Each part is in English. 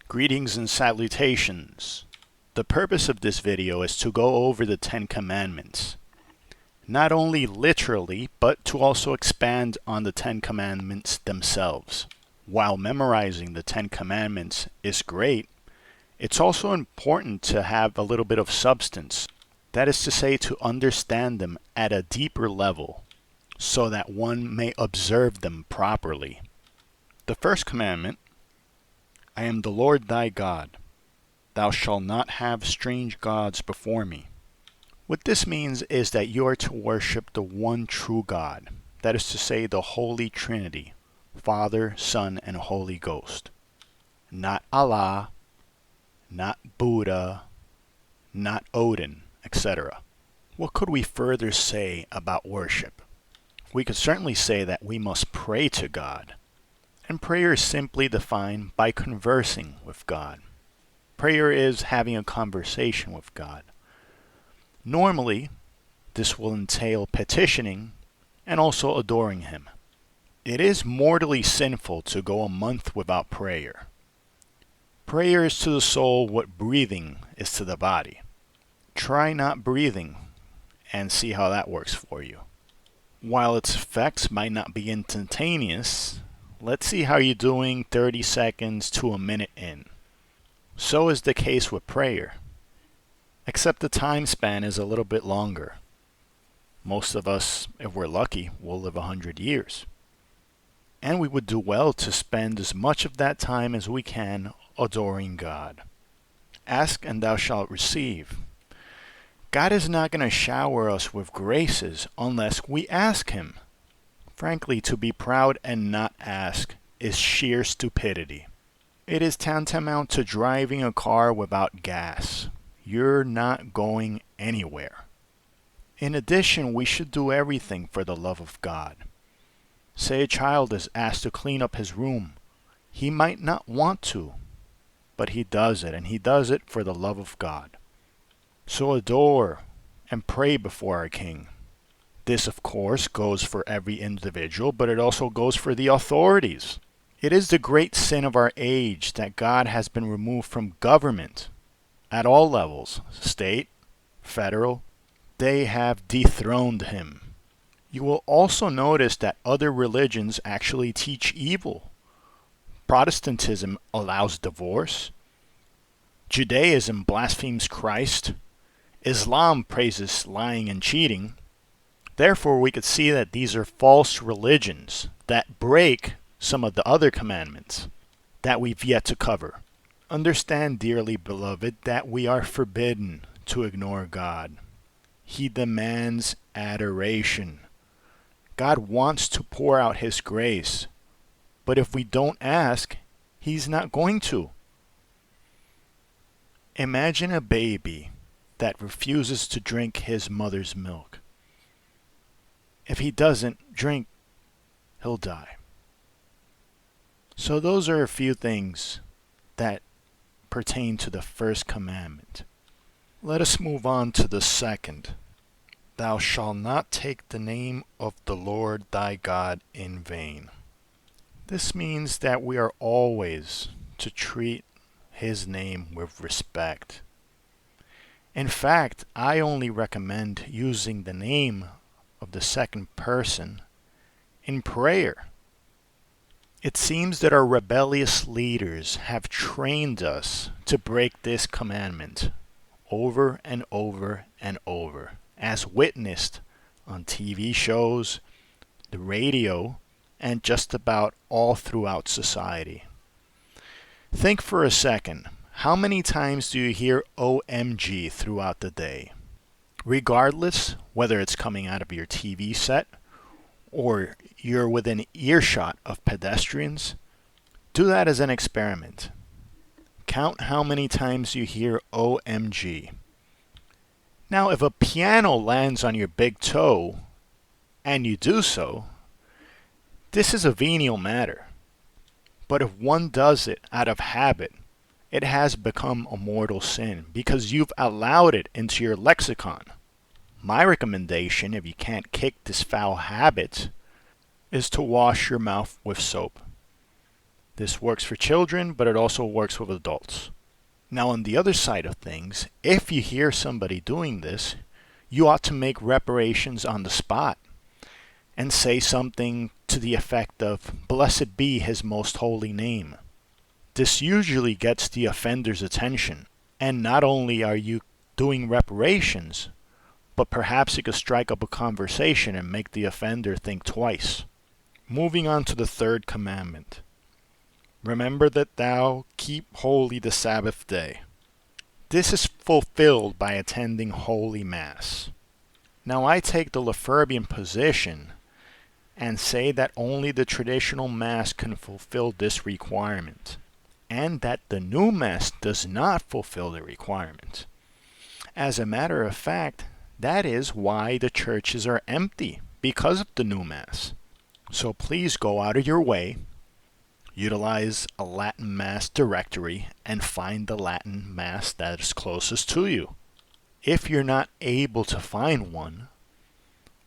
Greetings and salutations. The purpose of this video is to go over the Ten Commandments. Not only literally, but to also expand on the Ten Commandments themselves. While memorizing the Ten Commandments is great, it's also important to have a little bit of substance. That is to say, to understand them at a deeper level, so that one may observe them properly. The first commandment, I am the Lord thy God. Thou shalt not have strange gods before me. What this means is that you are to worship the one true God. That is to say, the Holy Trinity, Father, Son, and Holy Ghost. Not Allah, not Buddha, not Odin, etc. What could we further say about worship? We could certainly say that we must pray to God. And prayer is simply defined by conversing with God. Prayer is having a conversation with God. Normally, this will entail petitioning and also adoring Him. It is mortally sinful to go a month without prayer. Prayer is to the soul what breathing is to the body. Try not breathing and see how that works for you. While its effects might not be instantaneous, let's see how you're doing 30 seconds to a minute in. So is the case with prayer, except the time span is a little bit longer. Most of us, if we're lucky, will live 100 years. And we would do well to spend as much of that time as we can adoring God. Ask and thou shalt receive. God is not going to shower us with graces unless we ask Him. Frankly, to be proud and not ask is sheer stupidity. It is tantamount to driving a car without gas. You're not going anywhere. In addition, we should do everything for the love of God. Say a child is asked to clean up his room. He might not want to, but he does it, and he does it for the love of God. So adore and pray before our King. This, of course, goes for every individual, but it also goes for the authorities. It is the great sin of our age that God has been removed from government at all levels, state, federal. They have dethroned Him. You will also notice that other religions actually teach evil. Protestantism allows divorce. Judaism blasphemes Christ. Islam praises lying and cheating. Therefore, we could see that these are false religions that break some of the other commandments that we've yet to cover. Understand, dearly beloved, that we are forbidden to ignore God. He demands adoration. God wants to pour out His grace, but if we don't ask, He's not going to. Imagine a baby that refuses to drink his mother's milk. If he doesn't drink, he'll die. So those are a few things that pertain to the first commandment. Let us move on to the second. Thou shalt not take the name of the Lord thy God in vain. This means that we are always to treat His name with respect. In fact, I only recommend using the name of the second person in prayer. It seems that our rebellious leaders have trained us to break this commandment over and over and over, as witnessed on TV shows, the radio, and just about all throughout society. Think for a second, how many times do you hear OMG throughout the day? Regardless whether it's coming out of your TV set or you're within earshot of pedestrians, do that as an experiment. Count how many times you hear OMG. Now, if a piano lands on your big toe, and you do so, this is a venial matter. But if one does it out of habit, it has become a mortal sin because you've allowed it into your lexicon. My recommendation, if you can't kick this foul habit, is to wash your mouth with soap. This works for children, but it also works with adults. Now, on the other side of things, if you hear somebody doing this, you ought to make reparations on the spot and say something to the effect of, "Blessed be his most holy name." This usually gets the offender's attention, and not only are you doing reparations, but perhaps it could strike up a conversation and make the offender think twice. Moving on to the third commandment. Remember that thou keep holy the Sabbath day. This is fulfilled by attending Holy Mass. Now I take the Lefebvrean position and say that only the traditional Mass can fulfill this requirement, and that the new Mass does not fulfill the requirement. As a matter of fact, that is why the churches are empty, because of the new Mass. So please go out of your way, utilize a Latin Mass directory, and find the Latin Mass that is closest to you. If you're not able to find one,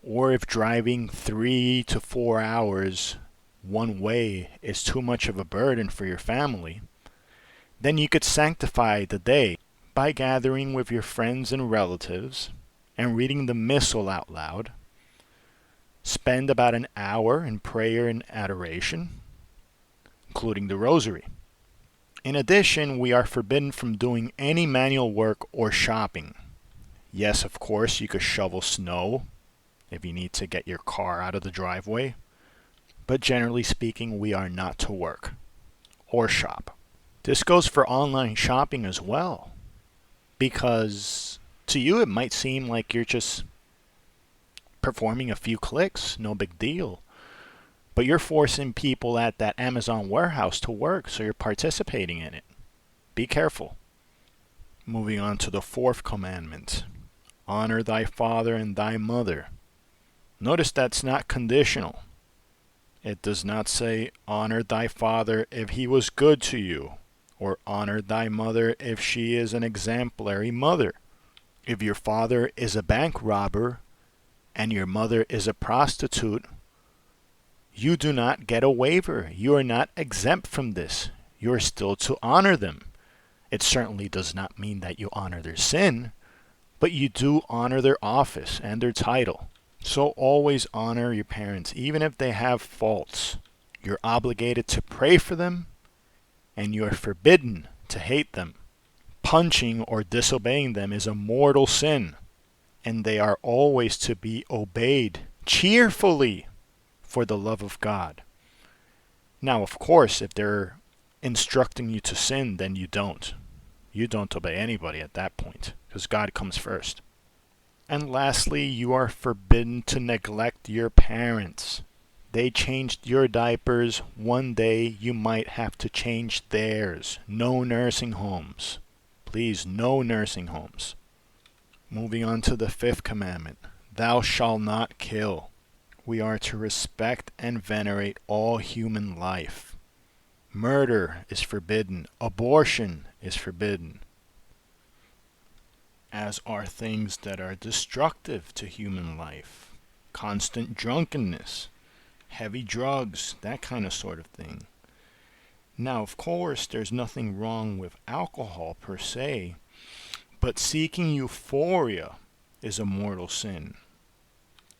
or if driving 3 to 4 hours one way is too much of a burden for your family, then you could sanctify the day by gathering with your friends and relatives and reading the Missal out loud. Spend about an hour in prayer and adoration, including the Rosary. In addition, we are forbidden from doing any manual work or shopping. Yes, of course, you could shovel snow if you need to get your car out of the driveway, but generally speaking, we are not to work or shop. This goes for online shopping as well, because to you it might seem like you're just performing a few clicks, no big deal. But you're forcing people at that Amazon warehouse to work, so you're participating in it. Be careful. Moving on to the fourth commandment. Honor thy father and thy mother. Notice that's not conditional. It does not say, honor thy father if he was good to you, or honor thy mother if she is an exemplary mother. If your father is a bank robber and your mother is a prostitute, you do not get a waiver. You are not exempt from this. You are still to honor them. It certainly does not mean that you honor their sin, but you do honor their office and their title. So always honor your parents, even if they have faults. You're obligated to pray for them, and you are forbidden to hate them. Punching or disobeying them is a mortal sin, and they are always to be obeyed cheerfully for the love of God. Now, of course, if they're instructing you to sin, then you don't. You don't obey anybody at that point, because God comes first. And lastly, you are forbidden to neglect your parents. They changed your diapers. One day you might have to change theirs. No nursing homes. Please, no nursing homes. Moving on to the fifth commandment. Thou shalt not kill. We are to respect and venerate all human life. Murder is forbidden. Abortion is forbidden, as are things that are destructive to human life. Constant drunkenness, heavy drugs, that kind of sort of thing. Now, of course, there's nothing wrong with alcohol per se, but seeking euphoria is a mortal sin.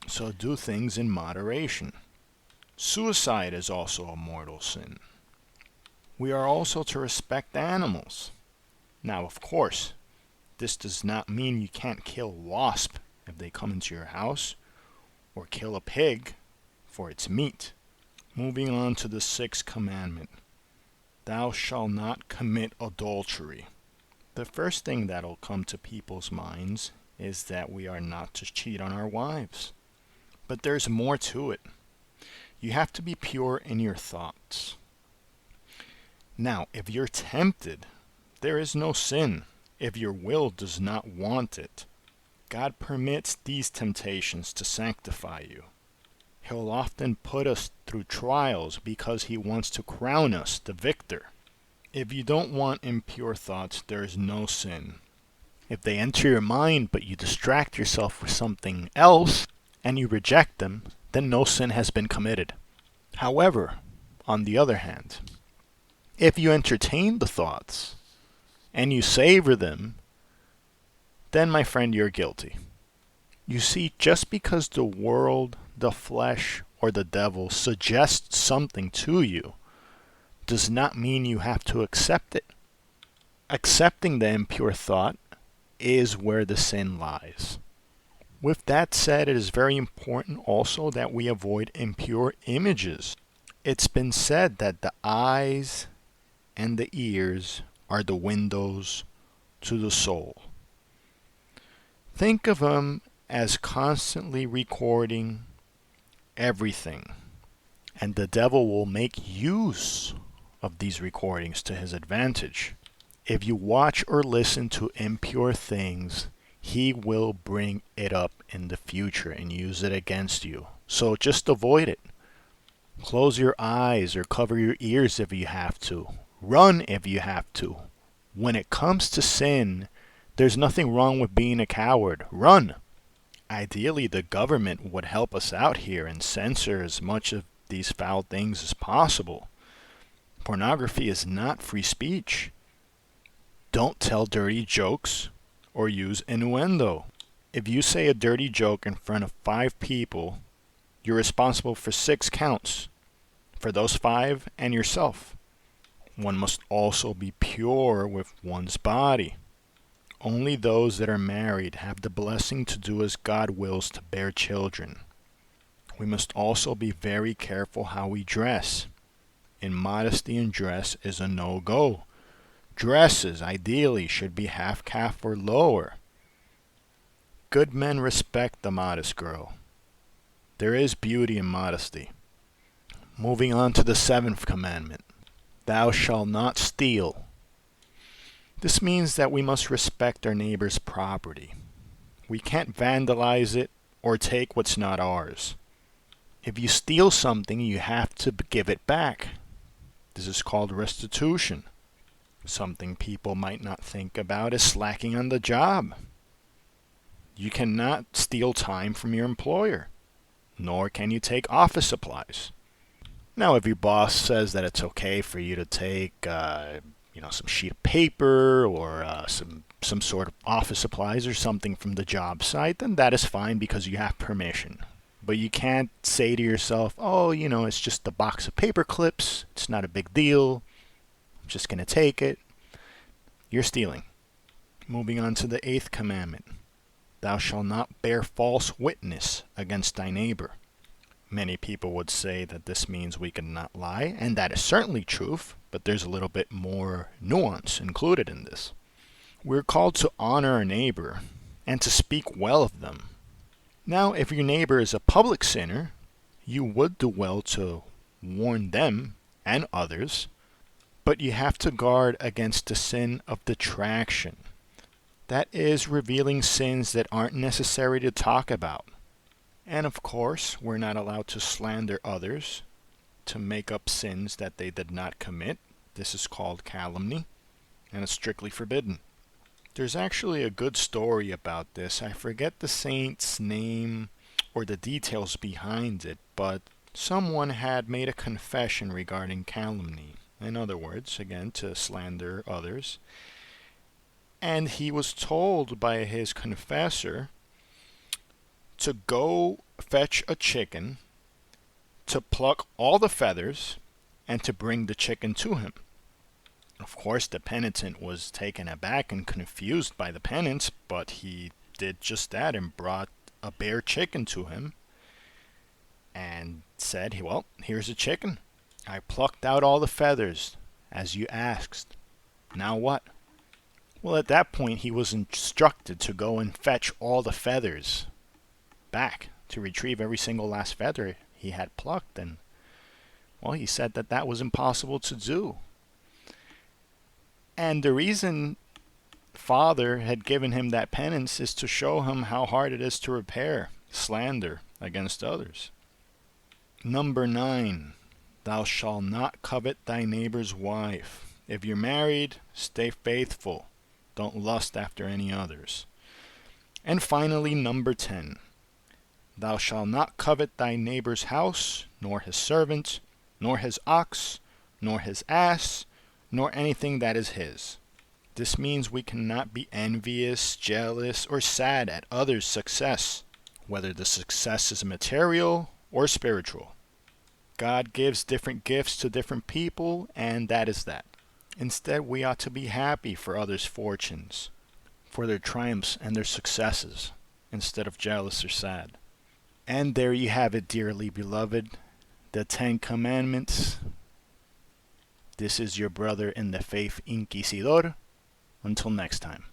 So do things in moderation. Suicide is also a mortal sin. We are also to respect animals. Now, of course, this does not mean you can't kill a wasp if they come into your house, or kill a pig for its meat. Moving on to the sixth commandment. Thou shalt not commit adultery. The first thing that'll come to people's minds is that we are not to cheat on our wives. But there's more to it. You have to be pure in your thoughts. Now, if you're tempted, there is no sin if your will does not want it. God permits these temptations to sanctify you. He'll often put us through trials because he wants to crown us the victor. If you don't want impure thoughts, there is no sin. If they enter your mind but you distract yourself with something else and you reject them, then no sin has been committed. However, on the other hand, If you entertain the thoughts and you savor them, then, my friend, you're guilty. You see, just because the world, the flesh, or the devil suggests something to you does not mean you have to accept it. Accepting the impure thought is where the sin lies. With that said, it is very important also that we avoid impure images. It's been said that the eyes and the ears are the windows to the soul. Think of them as constantly recording everything, and the devil will make use of these recordings to his advantage. If you watch or listen to impure things, he will bring it up in the future and use it against you. So just avoid it. Close your eyes or cover your ears if you have to. Run if you have to. When it comes to sin, there's nothing wrong with being a coward. Run. Ideally, the government would help us out here and censor as much of these foul things as possible. Pornography is not free speech. Don't tell dirty jokes or use innuendo. If you say a dirty joke in front of 5 people, you're responsible for 6 counts for those 5 and yourself. One must also be pure with one's body. Only those that are married have the blessing to do as God wills to bear children. We must also be very careful how we dress. Immodesty in dress is a no-go. Dresses, ideally, should be half-calf or lower. Good men respect the modest girl. There is beauty in modesty. Moving on to the 7th commandment. Thou shalt not steal. This means that we must respect our neighbor's property. We can't vandalize it or take what's not ours. If you steal something, you have to give it back. This is called restitution. Something people might not think about is slacking on the job. You cannot steal time from your employer, nor can you take office supplies. Now, if your boss says that it's okay for you to take, some sheet of paper or some sort of office supplies or something from the job site, then that is fine because you have permission. But you can't say to yourself, it's just a box of paper clips. It's not a big deal. I'm just going to take it. You're stealing. Moving on to the 8th commandment. Thou shalt not bear false witness against thy neighbor. Many people would say that this means we cannot lie, and that is certainly true, but there's a little bit more nuance included in this. We're called to honor our neighbor and to speak well of them. Now, if your neighbor is a public sinner, you would do well to warn them and others, but you have to guard against the sin of detraction. That is revealing sins that aren't necessary to talk about. And of course, we're not allowed to slander others to make up sins that they did not commit. This is called calumny, and it's strictly forbidden. There's actually a good story about this. I forget the saint's name or the details behind it, but someone had made a confession regarding calumny. In other words, again, to slander others. And he was told by his confessor to go fetch a chicken, to pluck all the feathers, and to bring the chicken to him. Of course, the penitent was taken aback and confused by the penance, but he did just that and brought a bare chicken to him and said, well, here's a chicken. I plucked out all the feathers, as you asked. Now what? Well, at that point, he was instructed to go and fetch all the feathers back, to retrieve every single last feather he had plucked. And, well, he said that that was impossible to do. And the reason Father had given him that penance is to show him how hard it is to repair slander against others. Number 9, thou shalt not covet thy neighbor's wife. If you're married, stay faithful. Don't lust after any others. And finally, number 10, thou shalt not covet thy neighbor's house, nor his servant, nor his ox, nor his ass, nor anything that is his. This means we cannot be envious, jealous, or sad at others' success, whether the success is material or spiritual. God gives different gifts to different people, and that is that. Instead, we ought to be happy for others' fortunes, for their triumphs and their successes, instead of jealous or sad. And there you have it, dearly beloved, the 10 Commandments. This is your brother in the faith, Inquisidor. Until next time.